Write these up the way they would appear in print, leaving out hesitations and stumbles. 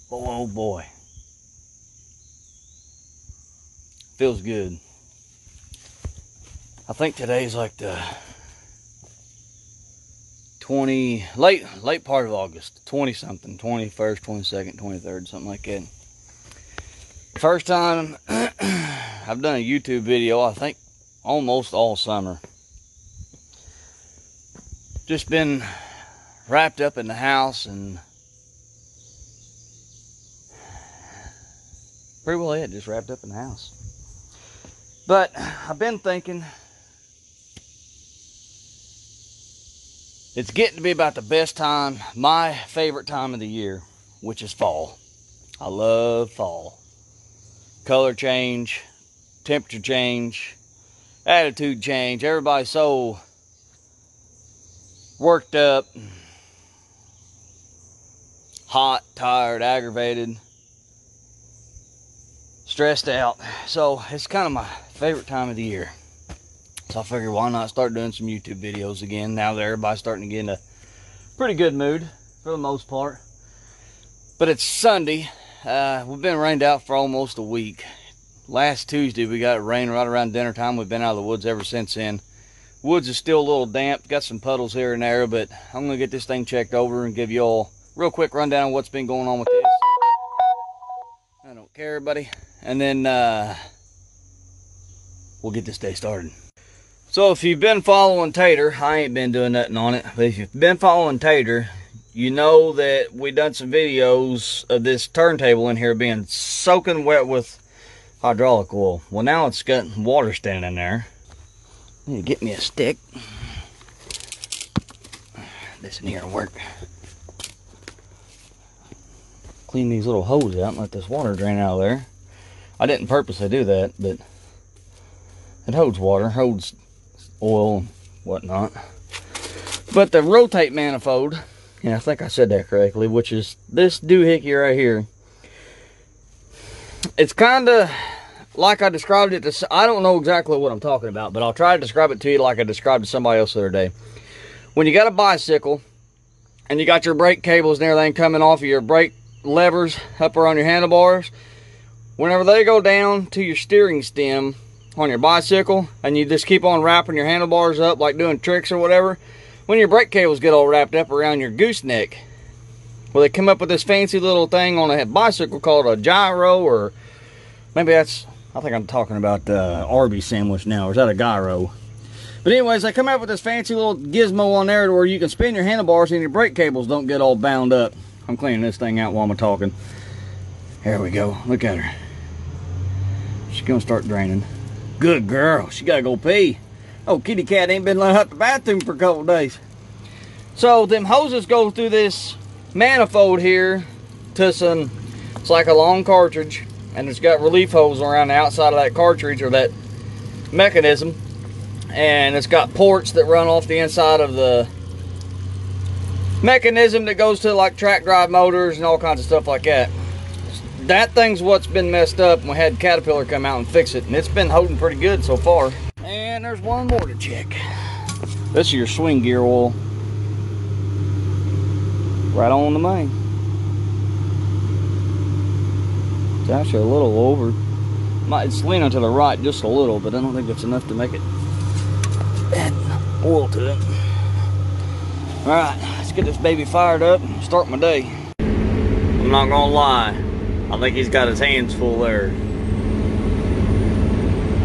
Boy, oh boy. Feels good. I think today's like the late part of August, 20 something, 21st, 22nd, 23rd, something like that. First time I've done a YouTube video, I think almost all summer. Just been wrapped up in the house and pretty well it, just wrapped up in the house. But I've been thinking it's getting to be about the best time, my favorite time of the year, which is fall. I love fall. Color change, temperature change, attitude change. Everybody's so worked up, hot, tired, aggravated, stressed out. So it's kind of my favorite time of the year. So I figured why not start doing some YouTube videos again now that everybody's starting to get in a pretty good mood for the most part. But it's Sunday. We've been rained out for almost a week. Last Tuesday we got rain right around dinner time. We've been out of the woods ever since then. Woods is still a little damp, got some puddles here and there, but I'm gonna get this thing checked over and give you all a real quick rundown of what's been going on with this. I don't care, buddy. And then we'll get this day started. So if you've been following Tater, I ain't been doing nothing on it, but if you've been following Tater, you know that we done some videos of this turntable in here being soaking wet with hydraulic oil. Well, now it's got water standing in there. I need to get me a stick. This in here will work. Clean these little hoses out and let this water drain out of there. I didn't purposely do that, but it holds water, holds oil and whatnot. But the rotate manifold, and I think I said that correctly, which is this doohickey right here. It's kind of like I described it to, I don't know exactly what I'm talking about, but I'll try to describe it to you like I described to somebody else the other day. When you got a bicycle and you got your brake cables and everything coming off of your brake levers up around your handlebars, whenever they go down to your steering stem on your bicycle and you just keep on wrapping your handlebars up like doing tricks or whatever, when your brake cables get all wrapped up around your gooseneck, well, they come up with this fancy little thing on a bicycle called a gyro, or maybe that's, I think I'm talking about the Arby's sandwich now, or is that a gyro? But anyways, they come out with this fancy little gizmo on there where you can spin your handlebars and your brake cables don't get all bound up. I'm cleaning this thing out while I'm talking. There we go. Look at her. She's gonna start draining. Good girl. She gotta go pee. Oh, kitty cat ain't been let out the bathroom for a couple days. So them hoses go through this manifold here to some, it's like a long cartridge, and it's got relief hose around the outside of that cartridge or that mechanism, and it's got ports that run off the inside of the mechanism that goes to like track drive motors and all kinds of stuff like that. That thing's what's been messed up, and we had Caterpillar come out and fix it, and it's been holding pretty good so far. And there's one more to check. This is your swing gear oil. Right on the main. It's actually a little over. It's leaning to the right just a little, but I don't think it's enough to make it add oil to it. Alright, let's get this baby fired up and start my day. I'm not gonna lie, I think he's got his hands full there.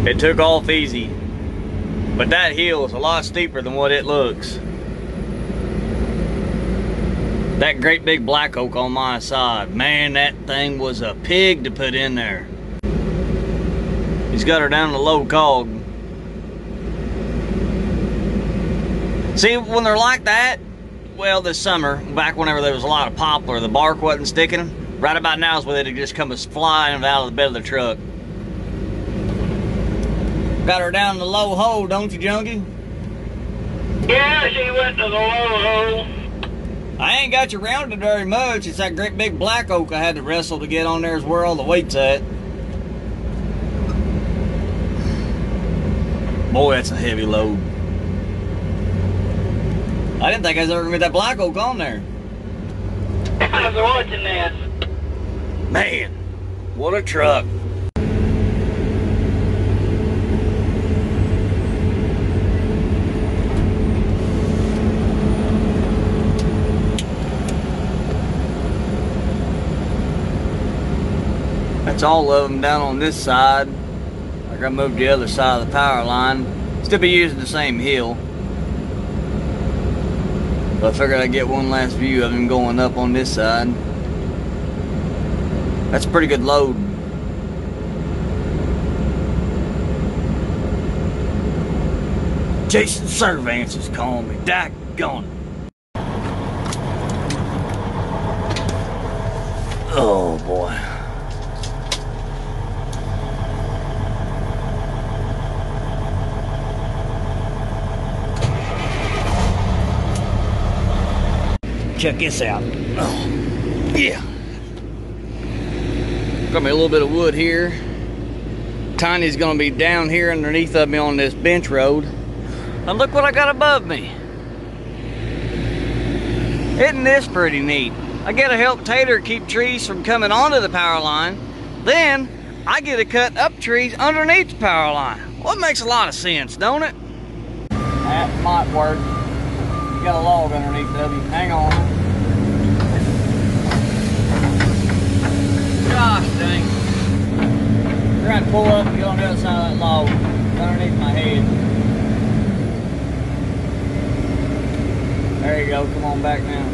It took off easy, but that hill is a lot steeper than what it looks. That great big black oak on my side, man, that thing was a pig to put in there. He's got her down to low cog. See, when they're like that, well, this summer, back whenever there was a lot of poplar, the bark wasn't sticking. Right about now is where they'd just come flying out of the bed of the truck. Got her down in the low hole, don't you, Junkie? Yeah, she went to the low hole. I ain't got you rounded very much. It's that great big black oak I had to wrestle to get on there is where all the weight's at. Boy, that's a heavy load. I didn't think I was ever gonna get that black oak on there. I was watching that. Man, what a truck. That's all of them down on this side. I gotta move the other side of the power line. Still be using the same hill. But I figured I'd get one last view of him going up on this side. That's a pretty good load. Jason Servance is calling me. Daggone it. Oh boy. Check this out. Oh, yeah. Got me a little bit of wood here. Tiny's gonna be down here underneath of me on this bench road. And look what I got above me. Isn't this pretty neat? I get to help Tater keep trees from coming onto the power line. Then I get to cut up trees underneath the power line. Well, it makes a lot of sense, don't it? That might work. You got a log underneath of you. Hang on. Gosh dang. We're going to pull up and get on the other side of that log underneath my head. There you go. Come on back now.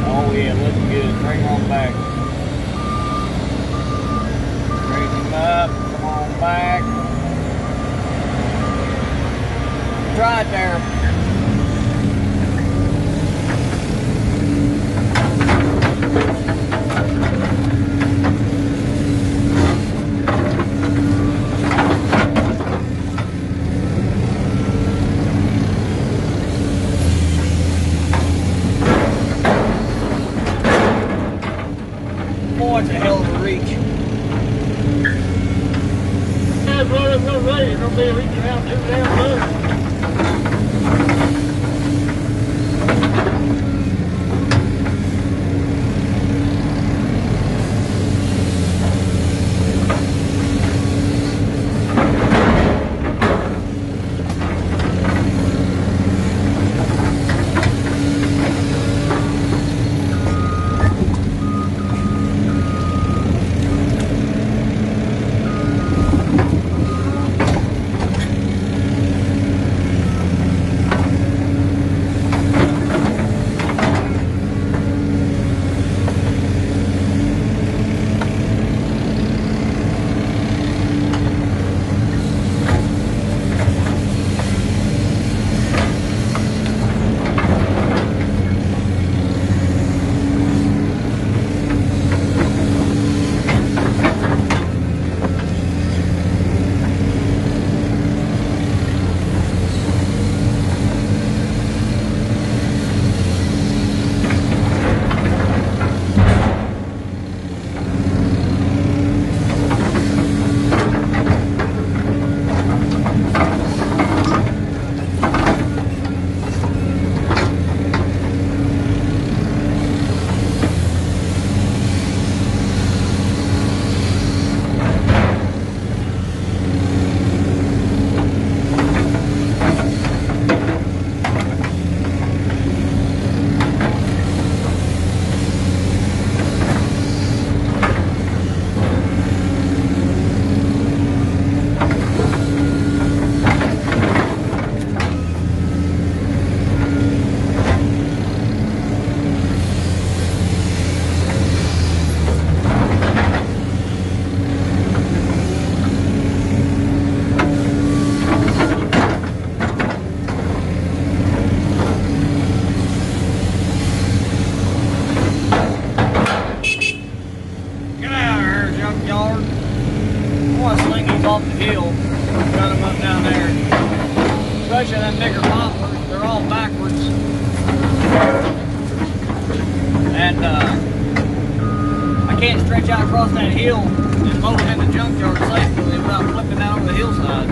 Oh yeah, looking good. Bring on back. Up, come on back. Try it there. Boy, it's a hell of a reach. You're gonna be reaching out too damn low. off the hill, got them up down there. Especially them bigger poplars, they're all backwards. And I can't stretch out across that hill and load it in the junkyard safely without flipping out over the hillside.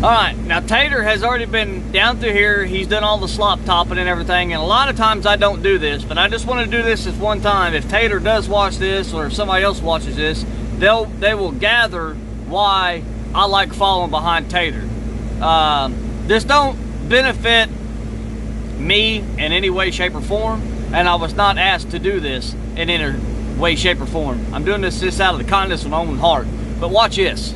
All right, now Tater has already been down through here. He's done all the slop topping and everything, and a lot of times I don't do this, but I just want to do this one time. If Tater does watch this, or if somebody else watches this, they will gather why I like following behind Tater. This don't benefit me in any way, shape, or form, and I was not asked to do this in any way, shape, or form. I'm doing this out of the kindness of my own heart. But watch this.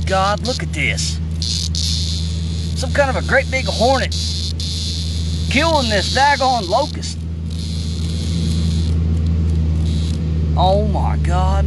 God, look at this. Some kind of a great big hornet killing this daggone locust. Oh my God.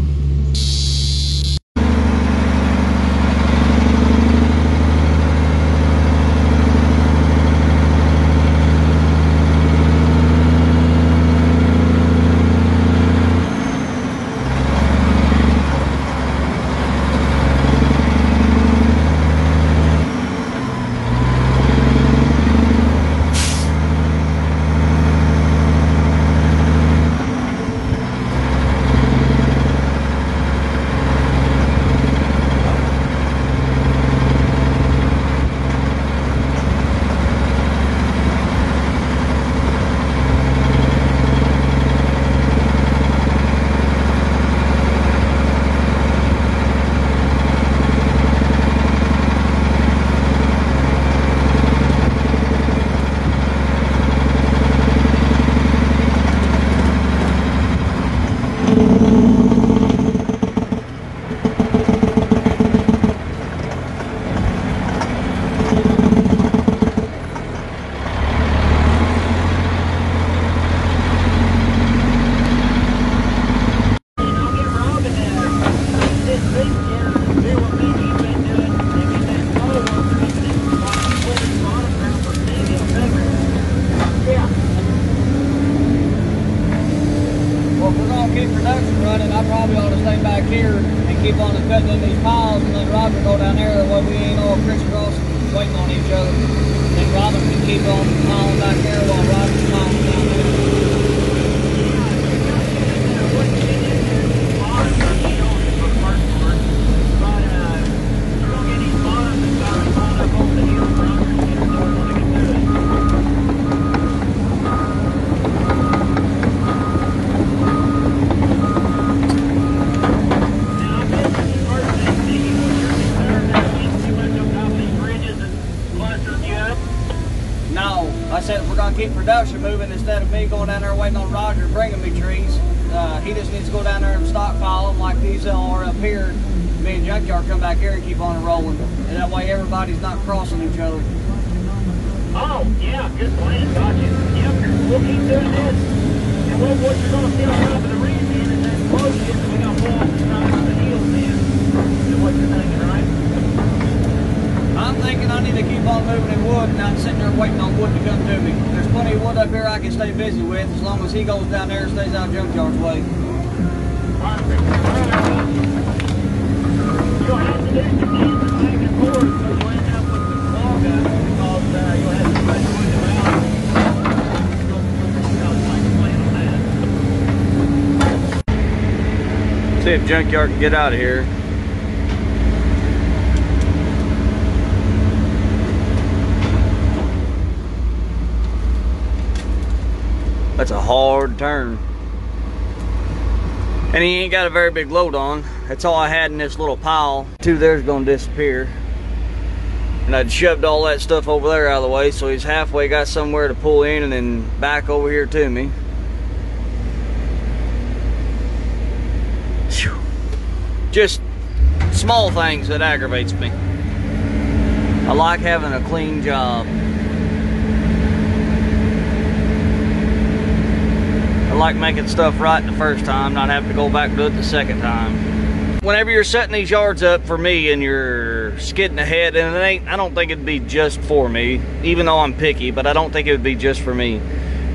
Keep production running, I probably ought to stay back here and keep on cutting in these piles, and then Roger go down there while we ain't all crisscross waiting on each other. Then Robert can keep on piling back there while Roger's piling down there. I said production moving instead of me going down there waiting on Roger bringing me trees. He just needs to go down there and stockpile them like these are up here. Me and Junkyard come back here and keep on rolling. And that way everybody's not crossing each other. Oh, yeah, good plan. Gotcha. Yep, we'll keep doing this. And what you're going to see on top of the rim then is that explosion, so we're going to pull off the sides of the heels then. Is what you're thinking, right? I'm thinking I need to keep on moving in wood and not sitting there waiting on wood to come to me. There's plenty of wood up here I can stay busy with as long as he goes down there and stays out of Junkyard's way. Perfect. You'll have to do some keeping back and forth, so you'll end up with some clog up because you'll have to put wood around. See if Junkyard can get out of here. That's a hard turn. And he ain't got a very big load on. That's all I had in this little pile. Two there's gonna disappear. And I'd shoved all that stuff over there out of the way, so he's halfway got somewhere to pull in and then back over here to me. Just small things that aggravates me. I like having a clean job. I like making stuff right the first time, not having to go back and do it the second time. Whenever you're setting these yards up for me and you're skidding ahead, and it ain't, I don't think it'd be just for me, even though I'm picky, but I don't think it would be just for me.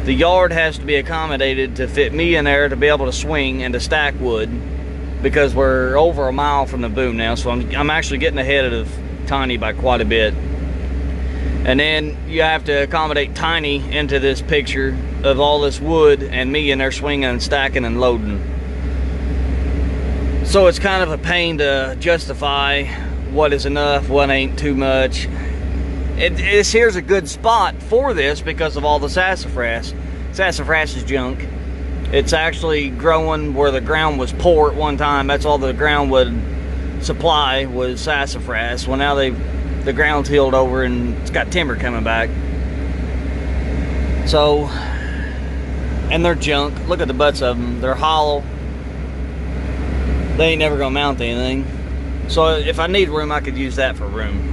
The yard has to be accommodated to fit me in there to be able to swing and to stack wood, because we're over a mile from the boom now, so I'm actually getting ahead of Tiny by quite a bit. And then you have to accommodate Tiny into this picture of all this wood and me in there swinging and stacking and loading. So it's kind of a pain to justify what is enough, what ain't too much. Here's a good spot for this because of all the sassafras. Sassafras is junk. It's actually growing where the ground was poor at one time. That's all the ground would supply was sassafras. Well, now the ground's healed over and it's got timber coming back. So, and they're junk. Look at the butts of them. They're hollow. They ain't never gonna mount anything. So if I need room, I could use that for room.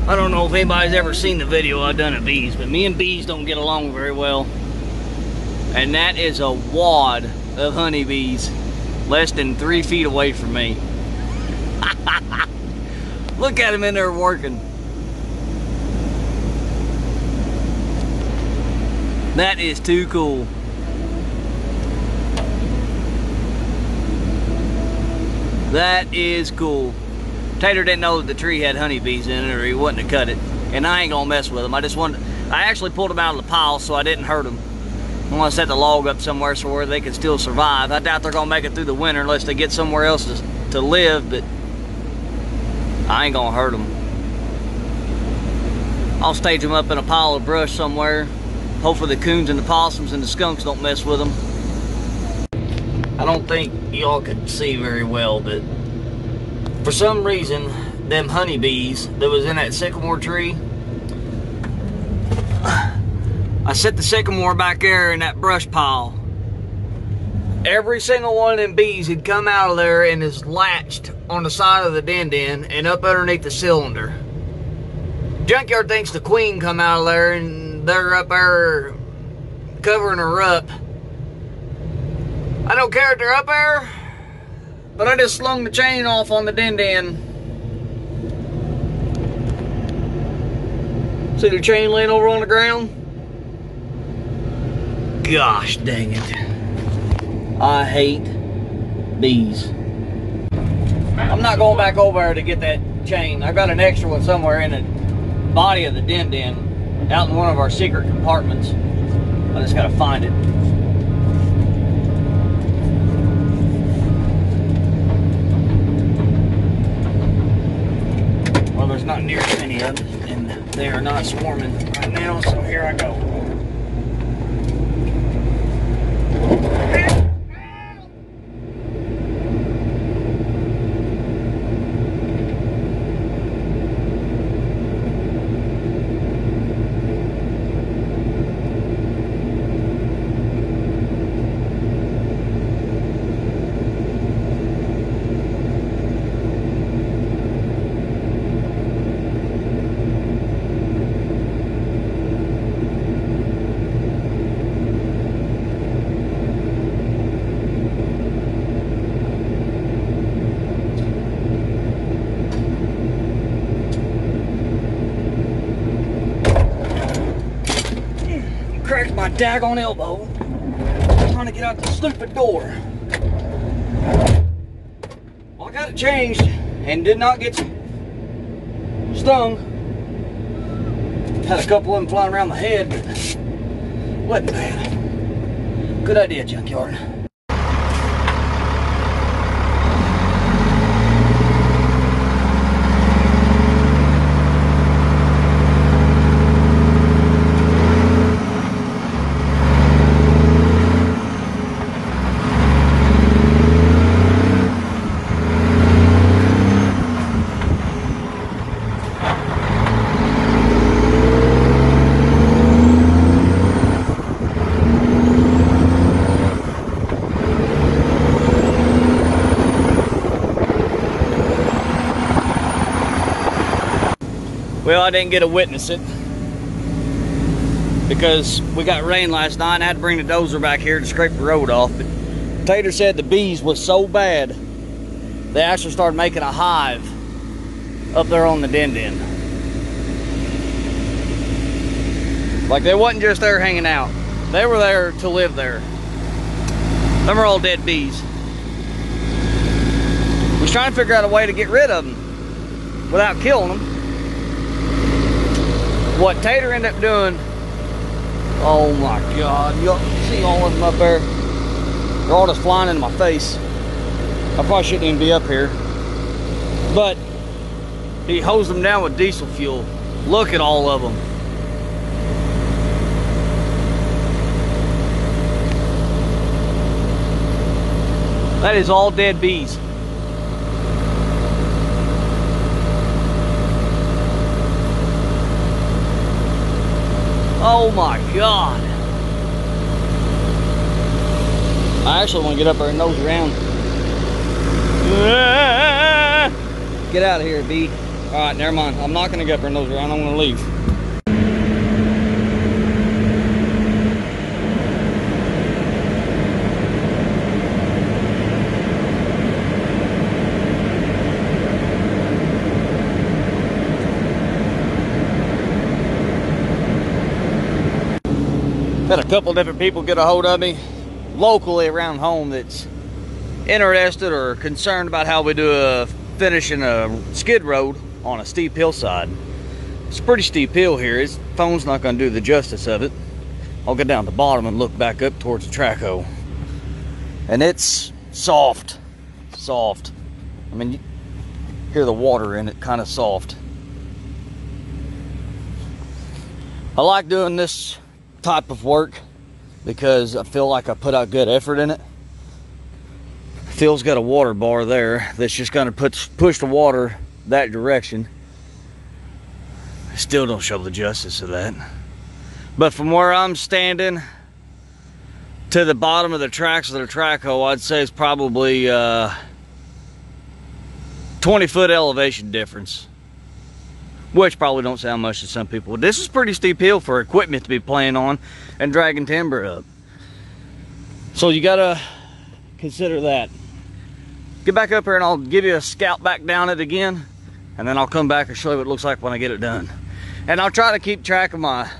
I don't know if anybody's ever seen the video I done of bees, but me and bees don't get along very well. And that is a wad of honeybees less than 3 feet away from me. Look at them in there working. That is too cool. That is cool. Tater didn't know that the tree had honeybees in it, or he wouldn't have cut it. And I ain't gonna mess with them. I actually pulled them out of the pile so I didn't hurt them. I want to set the log up somewhere so where they can still survive. I doubt they're gonna make it through the winter unless they get somewhere else to live, but I ain't gonna hurt them. I'll stage them up in a pile of brush somewhere. Hopefully the coons and the possums and the skunks don't mess with them. I don't think y'all could see very well, but for some reason, them honeybees that was in that sycamore tree, I set the sycamore back there in that brush pile. Every single one of them bees had come out of there and is latched on the side of the din and up underneath the cylinder. Junkyard thinks the queen come out of there and they're up there covering her up. I don't care if they're up there, but I just slung the chain off on the din. See the chain laying over on the ground? Gosh dang it. I hate bees. I'm not going back over there to get that chain. I've got an extra one somewhere in the body of the din out in one of our secret compartments. I just gotta find it. Well, there's not near as many of them, and they are not swarming right now, so here I go. Cracked my daggone elbow trying to get out the stupid door. Well, I got it changed and did not get stung. Had a couple of them flying around the head, but wasn't bad. Good idea, Junkyard. Well, I didn't get to witness it because we got rain last night and I had to bring the dozer back here to scrape the road off. But Tater said the bees was so bad, they actually started making a hive up there on the din. Like they wasn't just there hanging out. They were there to live there. Them are all dead bees. We was trying to figure out a way to get rid of them without killing them. What Tater ended up doing, oh my God, you see all of them up there? They're all just flying into my face. I probably shouldn't even be up here. But he hosed them down with diesel fuel. Look at all of them. That is all dead bees. Oh my God. I actually want to get up there and nose around. Get out of here, bee. All right, never mind. I'm not going to get up there and nose around. I'm going to leave. Had a couple different people get a hold of me locally around home that's interested or concerned about how we do finishing a skid road on a steep hillside. It's a pretty steep hill here. His phone's not going to do the justice of it. I'll get down to the bottom and look back up towards the track hole. And it's soft. Soft. I mean, you hear the water in it, kind of soft. I like doing this type of work because I feel like I put out good effort in it. Phil's got a water bar there that's just gonna push the water that direction. Still don't show the justice of that. But from where I'm standing to the bottom of the tracks of the track hole, I'd say it's probably 20-foot elevation difference, which probably don't sound much to some people. This is pretty steep hill for equipment to be playing on and dragging timber up. So you gotta consider that. Get back up here and I'll give you a scout back down it again, and then I'll come back and show you what it looks like when I get it done. And I'll try to keep track of my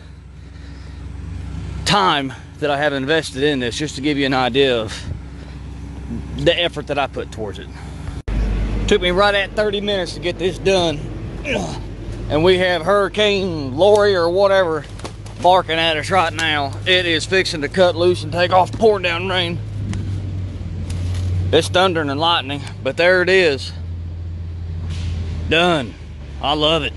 time that I have invested in this, just to give you an idea of the effort that I put towards it. Took me right at 30 minutes to get this done. And we have Hurricane Lori or whatever barking at us right now. It is fixing to cut loose and take off, pouring down rain. It's thundering and lightning, but there it is. Done. I love it.